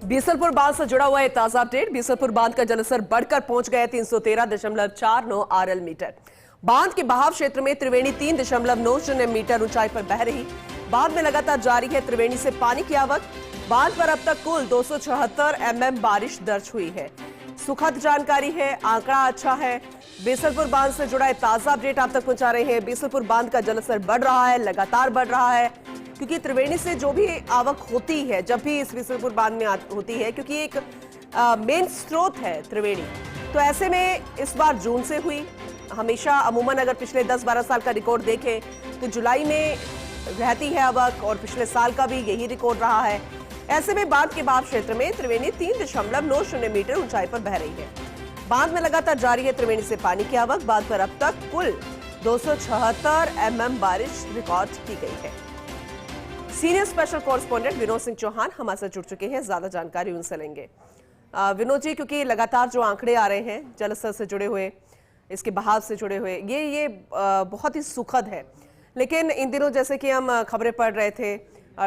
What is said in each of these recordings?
बीसलपुर बांध से जुड़ा हुआ है ताजा अपडेट। बीसलपुर बांध का जलस्तर बढ़कर पहुंच गया 313.49 आरएल मीटर। बांध के बहाव क्षेत्र में त्रिवेणी 3.90 मीटर ऊंचाई पर बह रही। बांध में लगातार जारी है त्रिवेणी से पानी की आवक। बांध पर अब तक कुल 276 mm बारिश दर्ज हुई है। सुखद जानकारी है, आंकड़ा अच्छा है। बीसलपुर बांध से जुड़ा ताजा अपडेट आप तक पहुंचा रहे हैं। बीसलपुर बांध का जलस्तर बढ़ रहा है, लगातार बढ़ रहा है, क्योंकि त्रिवेणी से जो भी आवक होती है, जब भी इस बीसलपुर बांध में होती है, क्योंकि एक मेन स्रोत है त्रिवेणी, तो ऐसे में इस बार जून से हुई। हमेशा अमूमन अगर पिछले 10-12 साल का रिकॉर्ड देखें तो जुलाई में रहती है आवक, और पिछले साल का भी यही रिकॉर्ड रहा है। ऐसे में बांध के बहाव क्षेत्र में त्रिवेणी 3.90 मीटर ऊंचाई पर बह रही है। बांध में लगातार जारी है त्रिवेणी से पानी की आवक। बांध पर अब तक कुल 276 mm बारिश रिकॉर्ड की गई है। Senior special correspondent Vinod Singh Chauhan हमारे साथ जुड़ चुके हैं, ज्यादा जानकारी उनसे लेंगे। विनोद जी, क्योंकि लगातार जो आंकड़े आ रहे हैं जलस्तर से जुड़े हुए, इसके बहाव से जुड़े हुए, ये बहुत ही सुखद है, लेकिन इन दिनों जैसे कि हम खबरें पढ़ रहे थे,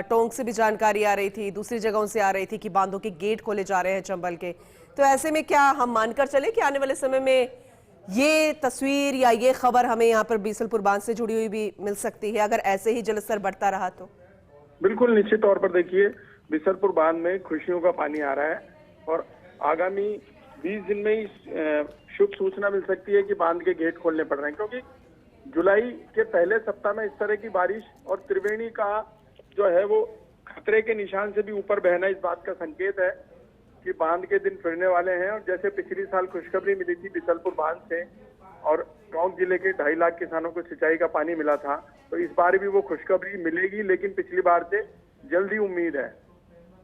टोंक से भी जानकारी आ रही थी, दूसरी जगहों से आ रही थी कि बांधों के गेट खोले जा रहे हैं चंबल के, तो ऐसे में क्या हम मानकर चले कि आने वाले समय में ये तस्वीर या ये खबर हमें यहाँ पर बीसलपुर बांध से जुड़ी हुई भी मिल सकती है, अगर ऐसे ही जलस्तर बढ़ता रहा तो? बिल्कुल, निश्चित तौर पर देखिए, बीसलपुर बांध में खुशियों का पानी आ रहा है और आगामी 20 दिन में ही शुभ सूचना मिल सकती है कि बांध के गेट खोलने पड़ रहे हैं, क्योंकि जुलाई के पहले सप्ताह में इस तरह की बारिश और त्रिवेणी का जो है वो खतरे के निशान से भी ऊपर बहना इस बात का संकेत है कि बांध के दिन फिरने वाले हैं। और जैसे पिछली साल खुशखबरी मिली थी बीसलपुर बांध से और टोंक जिले के 2.5 लाख किसानों को सिंचाई का पानी मिला था, तो इस बार भी वो खुशखबरी मिलेगी, लेकिन पिछली बार से जल्दी उम्मीद है।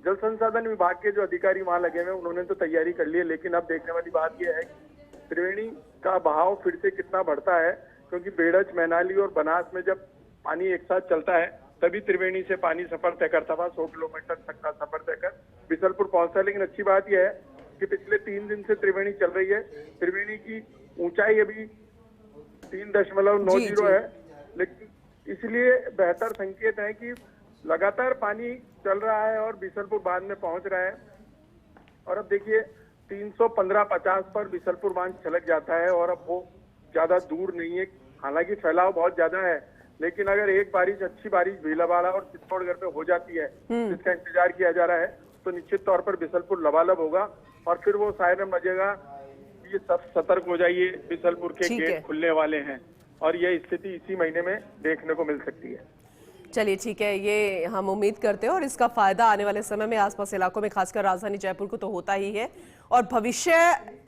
जल संसाधन विभाग के जो अधिकारी वहां लगे हुए हैं, उन्होंने तो तैयारी कर ली है, लेकिन अब देखने वाली बात यह है कि त्रिवेणी का बहाव फिर से कितना बढ़ता है, क्योंकि बेड़च, मैनाली और बनास में जब पानी एक साथ चलता है तभी त्रिवेणी से पानी सफर तय करता था, 100 किलोमीटर तक का सफर तय कर बीसलपुर पहुंचता है। लेकिन अच्छी बात यह है कि पिछले 3 दिन से त्रिवेणी चल रही है। त्रिवेणी की ऊंचाई अभी 3.90 है, लेकिन इसलिए बेहतर संकेत है कि लगातार पानी चल रहा है और बीसलपुर बांध में पहुंच रहा है। और अब देखिए 315-50 पर बीसलपुर बांध छलक जाता है और अब वो ज्यादा दूर नहीं है। हालांकि फैलाव बहुत ज्यादा है, लेकिन अगर एक बारिश, अच्छी बारिश भीलवाड़ा और चित्तौड़गढ़ पे हो जाती है, जिसका इंतजार किया जा रहा है, तो निश्चित तौर पर बीसलपुर लबालब होगा और फिर वो सायरन बजेगा, ये सब सतर्क हो जाइए, बीसलपुर के गेट खुलने वाले हैं, और यह स्थिति इसी महीने में देखने को मिल सकती है। चलिए ठीक है, ये हम उम्मीद करते हैं और इसका फायदा आने वाले समय में आसपास इलाकों में, खासकर राजधानी जयपुर को तो होता ही है, और भविष्य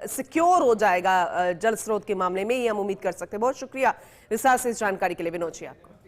सिक्योर हो जाएगा जल स्रोत के मामले में, ये हम उम्मीद कर सकते हैं। बहुत शुक्रिया विस्तार से इस जानकारी के लिए विनोद जी आपको।